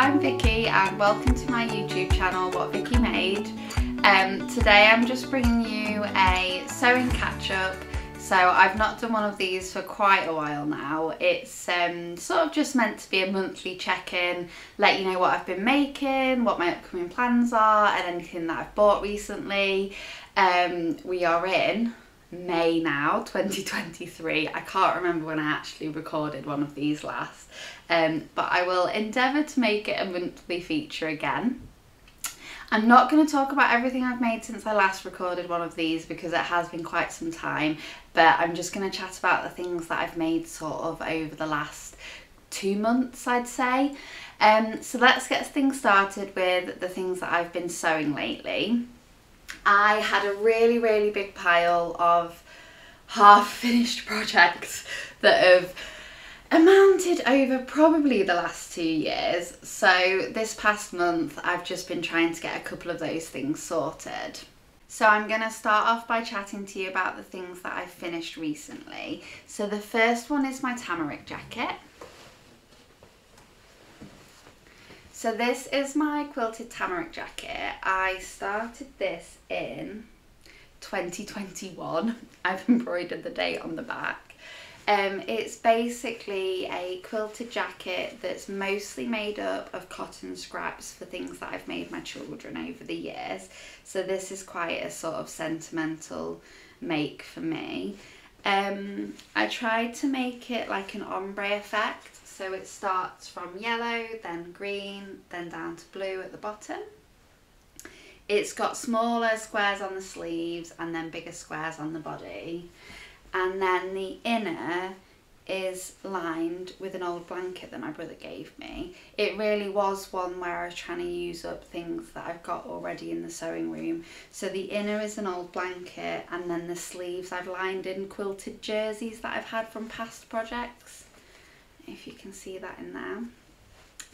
I'm Vicky and welcome to my YouTube channel, What Vicki Made. Today I'm just bringing you a sewing catch-up. So I've not done one of these for quite a while now. It's sort of just meant to be a monthly check-in, let you know what I've been making, what my upcoming plans are, and anything that I've bought recently. We are in May now, 2023. I can't remember when I actually recorded one of these last, but I will endeavour to make it a monthly feature again. I'm not going to talk about everything I've made since I last recorded one of these because it has been quite some time, but I'm just going to chat about the things that I've made sort of over the last 2 months, I'd say. So let's get things started with the things that I've been sewing lately. I had a really big pile of half-finished projects that have amounted over probably the last 2 years. So this past month I've just been trying to get a couple of those things sorted. So I'm going to start off by chatting to you about the things that I've finished recently. So the first one is my Turmeric jacket. So this is my quilted Turmeric jacket. I started this in 2021. I've embroidered the date on the back. It's basically a quilted jacket that's mostly made up of cotton scraps for things that I've made my children over the years. So this is quite a sort of sentimental make for me. I tried to make it like an ombre effect. So it starts from yellow, then green, then down to blue at the bottom. It's got smaller squares on the sleeves and then bigger squares on the body. And then the inner is lined with an old blanket that my brother gave me. It really was one where I was trying to use up things that I've got already in the sewing room. So the inner is an old blanket and then the sleeves I've lined in quilted jerseys that I've had from past projects. If you can see that in there.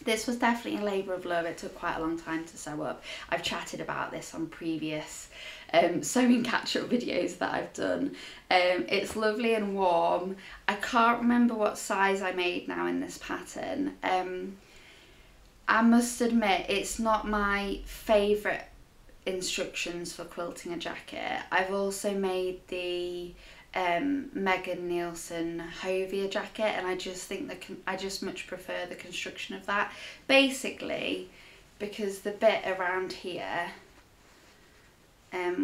This was definitely a labour of love. It took quite a long time to sew up. I've chatted about this on previous sewing catch-up videos that I've done. It's lovely and warm. I can't remember what size I made now in this pattern. I must admit it's not my favourite instructions for quilting a jacket. I've also made the Megan Nielsen Hovia jacket, and I just think that I just much prefer the construction of that, basically because the bit around here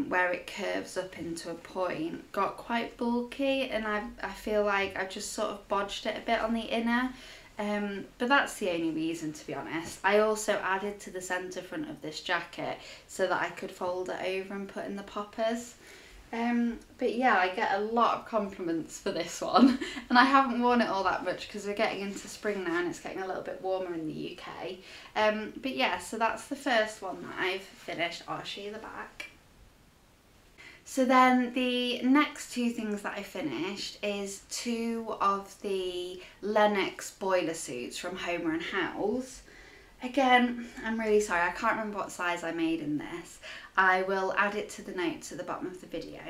where it curves up into a point got quite bulky, and I feel like I've just sort of bodged it a bit on the inner, but that's the only reason, to be honest. I also added to the centre front of this jacket so that I could fold it over and put in the poppers. But yeah, I get a lot of compliments for this one, and I haven't worn it all that much because we're getting into spring now and it's getting a little bit warmer in the UK. But yeah, so that's the first one that I've finished. I'll show you the back. So then the next two things that I finished is 2 of the Lennox boiler suits from Homer and Howells. Again, I'm really sorry, I can't remember what size I made in this. I will add it to the notes at the bottom of the video.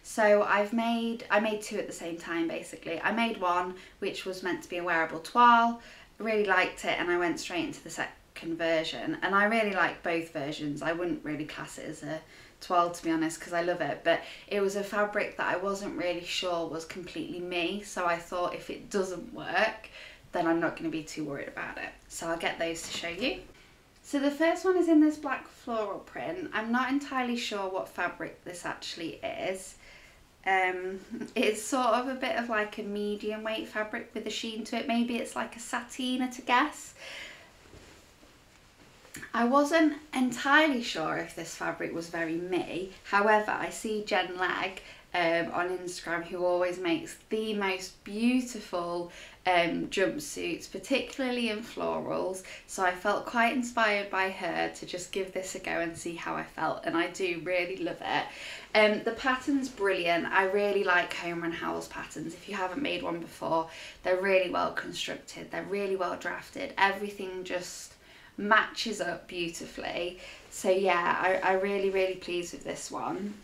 So I made 2 at the same time, basically. I made one which was meant to be a wearable toile, really liked it, and I went straight into the second version. And I really like both versions. I wouldn't really class it as a toile, to be honest, because I love it, but it was a fabric that I wasn't really sure was completely me, so I thought if it doesn't work, then I'm not going to be too worried about it. So I'll get those to show you. So the first one is in this black floral print. I'm not entirely sure what fabric this actually is. It's sort of a bit of like a medium weight fabric with a sheen to it. Maybe it's like a sateen at a guess. I wasn't entirely sure if this fabric was very me. However, I see Jen Legg on Instagram, who always makes the most beautiful jumpsuits, particularly in florals, so I felt quite inspired by her to just give this a go and see how I felt, and I do really love it. The pattern's brilliant. I really like Homer and Howells patterns. If you haven't made one before, they're really well constructed, they're really well drafted, everything just matches up beautifully. So yeah, I'm really pleased with this one.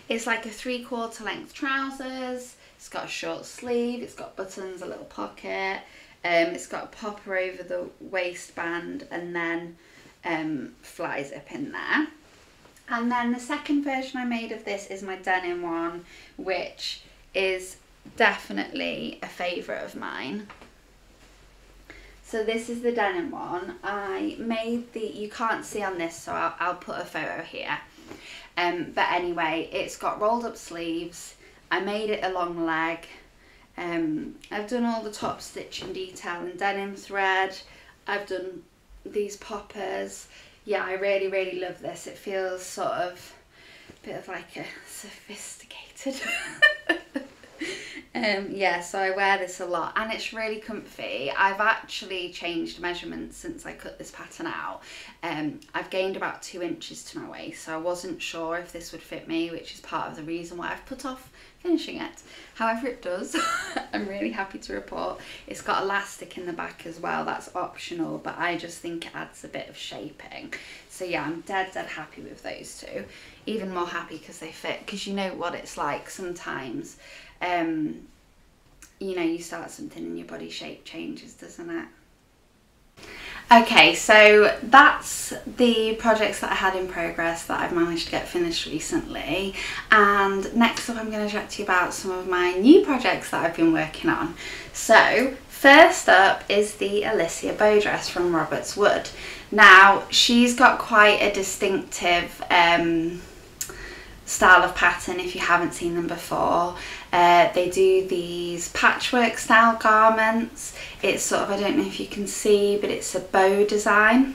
It's like a 3/4 length trousers. It's got a short sleeve, it's got buttons, a little pocket. It's got a popper over the waistband and then fly zip in there. And then the second version I made of this is my denim one, which is definitely a favourite of mine. So this is the denim one. I made the, you can't see on this, so I'll put a photo here. But anyway, it's got rolled up sleeves. I made it a long leg. I've done all the top stitching detail in denim thread. I've done these poppers. Yeah, I really, really love this. It feels sort of a bit of like a sophisticated. Yeah, so I wear this a lot and it's really comfy. I've actually changed measurements since I cut this pattern out. I've gained about 2 inches to my waist, so I wasn't sure if this would fit me, which is part of the reason why I've put off finishing it. However, it does. I'm really happy to report. It's got elastic in the back as well. That's optional, but I just think it adds a bit of shaping. So yeah, I'm dead happy with those two. Even more happy because they fit, because you know what it's like sometimes. You know, you start something and your body shape changes, doesn't it? Okay, so that's the projects that I had in progress that I've managed to get finished recently. And next up I'm going to chat to you about some of my new projects that I've been working on. So first up is the Alicia Bow Dress from Roberts Wood. Now she's got quite a distinctive style of pattern if you haven't seen them before. They do these patchwork style garments. It's sort of, I don't know if you can see, but it's a bow design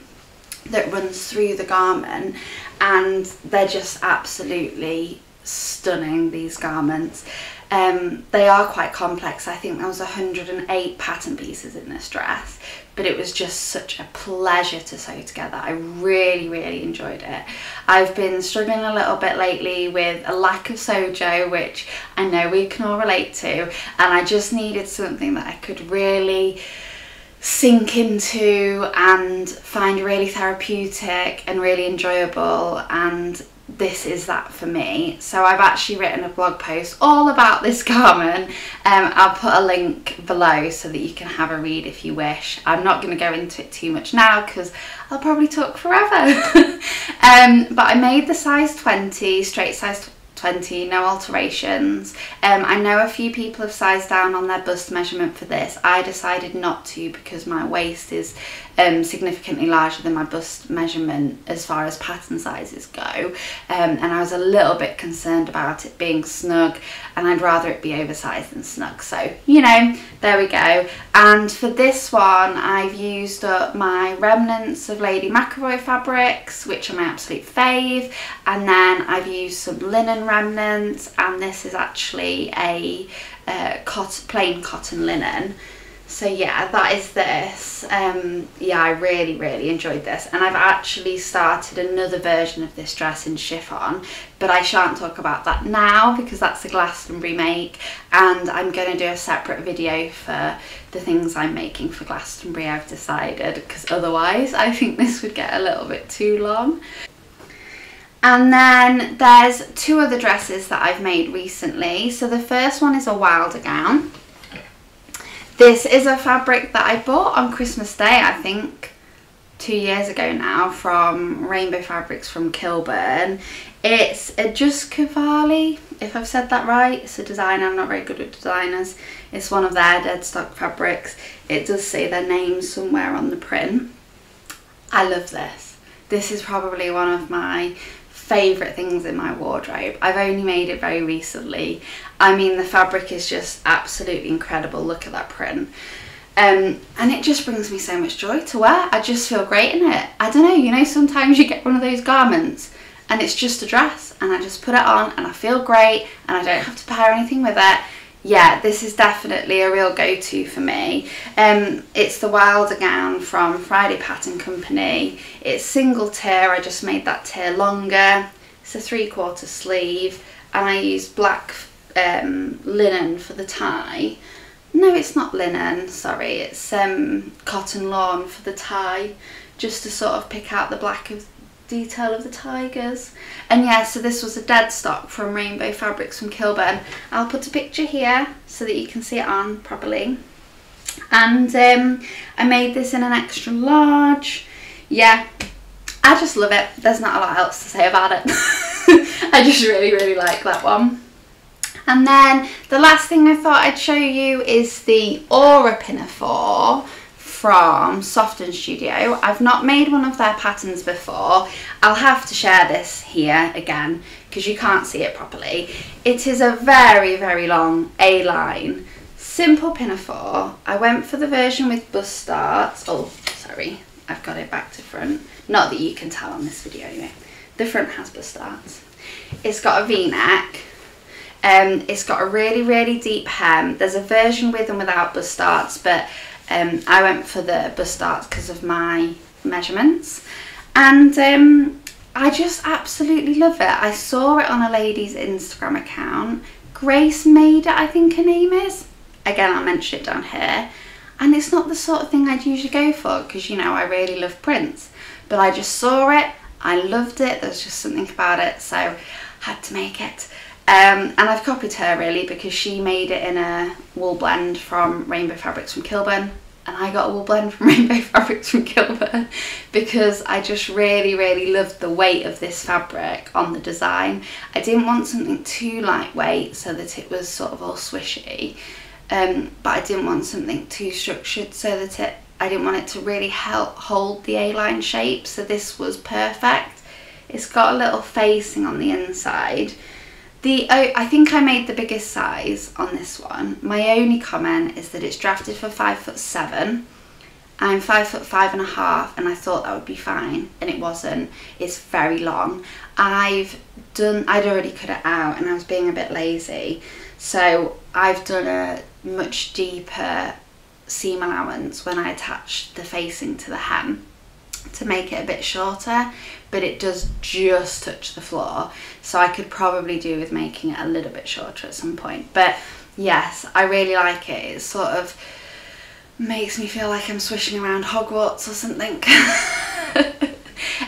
that runs through the garment, and they're just absolutely stunning, these garments. They are quite complex. I think there was 108 pattern pieces in this dress, but it was just such a pleasure to sew together. I really, really enjoyed it. I've been struggling a little bit lately with a lack of sojo, which I know we can all relate to, and I just needed something that I could really sink into and find really therapeutic and really enjoyable, and this is that for me. So I've actually written a blog post all about this garment. I'll put a link below so that you can have a read if you wish. I'm not going to go into it too much now because I'll probably talk forever. But I made the size 20, straight size 20, no alterations. I know a few people have sized down on their bust measurement for this. I decided not to because my waist is significantly larger than my bust measurement as far as pattern sizes go, and I was a little bit concerned about it being snug, and I'd rather it be oversized than snug, so you know, there we go. And for this one I've used up my remnants of Lady McElroy fabrics, which are my absolute fave, and then I've used some linen remnants, and this is actually a plain cotton linen. So yeah, that is this. Yeah, I really, really enjoyed this, and I've actually started another version of this dress in chiffon, but I shan't talk about that now because that's a Glastonbury make, and I'm going to do a separate video for the things I'm making for Glastonbury, I've decided, because otherwise I think this would get a little bit too long. And then there's 2 other dresses that I've made recently. So the first one is a wilder gown. This is a fabric that I bought on Christmas Day, I think 2 years ago now, from Rainbow Fabrics from Kilburn. It's a Just Cavalli, if I've said that right. It's a designer. I'm not very good with designers. It's one of their dead stock fabrics. It does say their name somewhere on the print. I love this. This is probably one of my favourite things in my wardrobe. I've only made it very recently. I mean, the fabric is just absolutely incredible. Look at that print. And it just brings me so much joy to wear. I just feel great in it. I don't know, you know, sometimes you get one of those garments and it's just a dress and I just put it on and I feel great and I don't have to pair anything with it. Yeah, this is definitely a real go-to for me. It's the wilder gown from Friday Pattern Company. It's single tier. I just made that tier longer. It's a 3/4 sleeve, and I used black linen for the tie. No, it's not linen, sorry, it's cotton lawn for the tie, just to sort of pick out the black of detail of the tigers. And yeah, so this was a dead stock from Rainbow Fabrics from Kilburn. I'll put a picture here so that you can see it on properly. And I made this in an extra large. Yeah, I just love it. There's not a lot else to say about it. I just really like that one. And then the last thing I thought I'd show you is the Aura Pinafore from Soft & Studio. I've not made one of their patterns before. I'll have to share this here again because you can't see it properly. It is a very long A-line simple pinafore. I went for the version with bust darts. Oh, sorry, I've got it back to front. Not that you can tell on this video anyway. The front has bust darts. It's got a V-neck. It's got a really deep hem. There's a version with and without bust darts, but I went for the bust darts because of my measurements. And I just absolutely love it. I saw it on a lady's Instagram account. Grace Made it, I think her name is. Again, I'll mention it down here. And it's not the sort of thing I'd usually go for because, you know, I really love prints. But I just saw it, I loved it, there's just something about it, so had to make it. And I've copied her really because she made it in a wool blend from Rainbow Fabrics from Kilburn, and I got a wool blend from Rainbow Fabrics from Kilburn because I just really loved the weight of this fabric on the design. I didn't want something too lightweight so that it was sort of all swishy, but I didn't want something too structured so that I didn't want it to really help hold the A-line shape, so this was perfect. It's got a little facing on the inside. I think I made the biggest size on this one. My only comment is that it's drafted for 5'7". I'm 5'5½", and I thought that would be fine, and it wasn't. It's very long. I'd already cut it out, and I was being a bit lazy, so I've done a much deeper seam allowance when I attached the facing to the hem to make it a bit shorter, but it does just touch the floor, so I could probably do with making it a little bit shorter at some point. But yes, I really like it. It sort of makes me feel like I'm swishing around Hogwarts or something.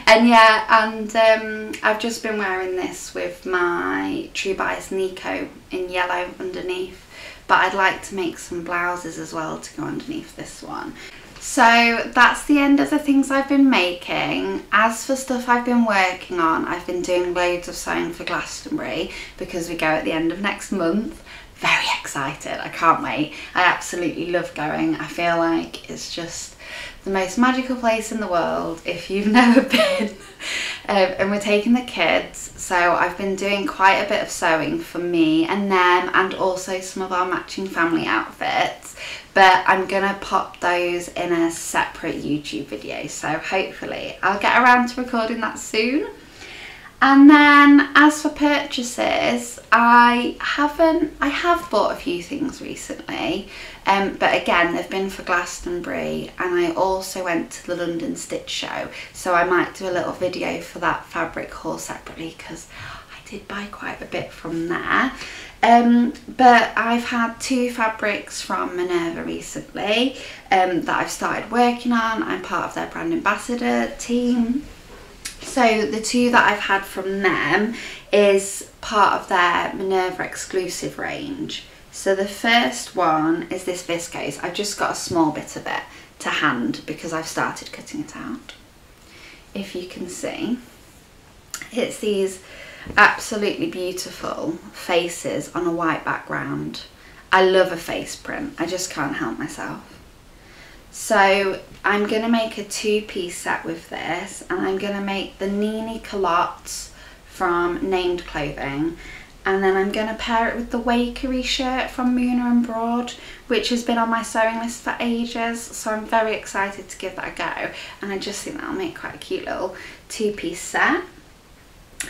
And yeah, and I've just been wearing this with my True Bias Nico in yellow underneath, but I'd like to make some blouses as well to go underneath this one. So that's the end of the things I've been making. As for stuff I've been working on, I've been doing loads of sewing for Glastonbury because we go at the end of next month. Very excited, I can't wait. I absolutely love going. I feel like it's just the most magical place in the world if you've never been. And we're taking the kids, so I've been doing quite a bit of sewing for me and them, and also some of our matching family outfits, but I'm gonna pop those in a separate YouTube video, so hopefully I'll get around to recording that soon. And then as for purchases, I have bought a few things recently, but again they've been for Glastonbury, and I also went to the London Stitch Show, so I might do a little video for that fabric haul separately because I did buy quite a bit from there. But I've had 2 fabrics from Minerva recently that I've started working on. I'm part of their brand ambassador team. So the 2 that I've had from them is part of their Minerva exclusive range. So the first one is this viscose. I've just got a small bit of it to hand because I've started cutting it out. If you can see, it's these absolutely beautiful faces on a white background. I love a face print, I just can't help myself. So I'm going to make a 2-piece set with this, and I'm going to make the Nini culottes from Named Clothing, and then I'm going to pair it with the Wakery shirt from Muna and Broad, which has been on my sewing list for ages, so I'm very excited to give that a go, and I just think that'll make quite a cute little 2-piece set.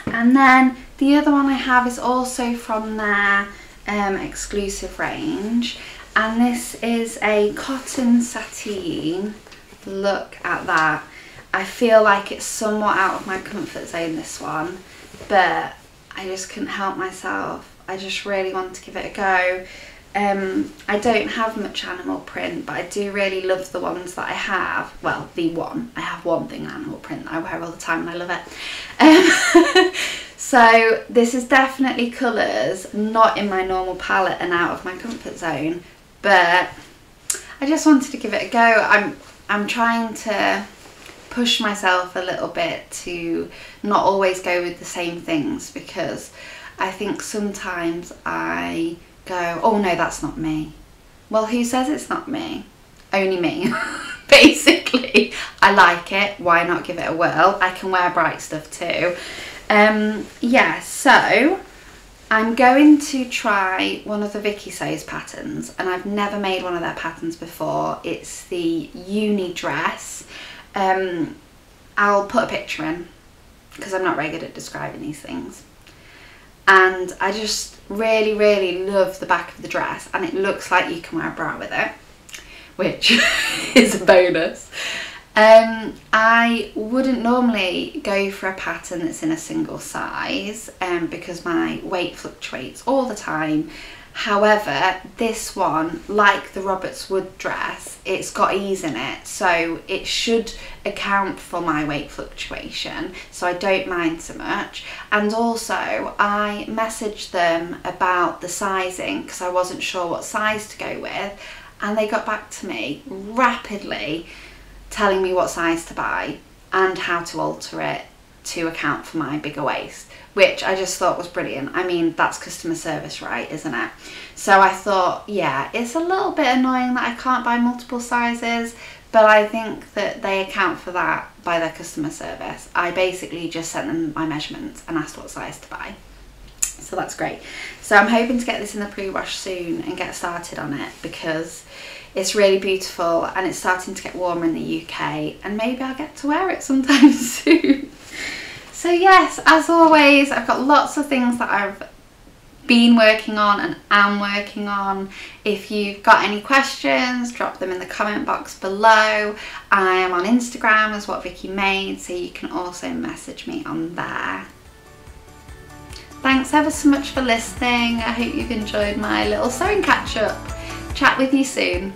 And then the other one I have is also from their exclusive range, and this is a cotton sateen. Look at that. I feel like it's somewhat out of my comfort zone, this one, but I just couldn't help myself. I just really want to give it a go. I don't have much animal print, but I do really love the ones that I have. Well, I have one thing animal print that I wear all the time and I love it. So this is definitely colours not in my normal palette and out of my comfort zone, but I just wanted to give it a go. I'm trying to push myself a little bit to not always go with the same things, because I think sometimes I go, oh no, that's not me. Well, who says it's not me? Only me. Basically, I like it, why not give it a whirl? I can wear bright stuff too. Yeah, so I'm going to try one of the Vicki Sews patterns, and I've never made one of their patterns before. It's the uni dress. I'll put a picture in because I'm not very good at describing these things. And I just really love the back of the dress, and it looks like you can wear a bra with it, which is a bonus. I wouldn't normally go for a pattern that's in a single size because my weight fluctuates all the time. However, this one, like the Roberts Wood dress, it's got ease in it, so it should account for my weight fluctuation, so I don't mind so much. And also, I messaged them about the sizing because I wasn't sure what size to go with, and they got back to me rapidly telling me what size to buy and how to alter it to account for my bigger waist, which I just thought was brilliant. I mean, that's customer service, right, isn't it? So I thought, yeah, it's a little bit annoying that I can't buy multiple sizes, but I think that they account for that by their customer service. I basically just sent them my measurements and asked what size to buy. So that's great. So I'm hoping to get this in the pre-wash soon and get started on it, because it's really beautiful and it's starting to get warmer in the UK, and maybe I'll get to wear it sometime soon. So yes, as always, I've got lots of things that I've been working on and am working on. If you've got any questions, drop them in the comment box below. I am on Instagram as Vicki Made, so you can also message me on there. Thanks ever so much for listening. I hope you've enjoyed my little sewing catch up. Chat with you soon.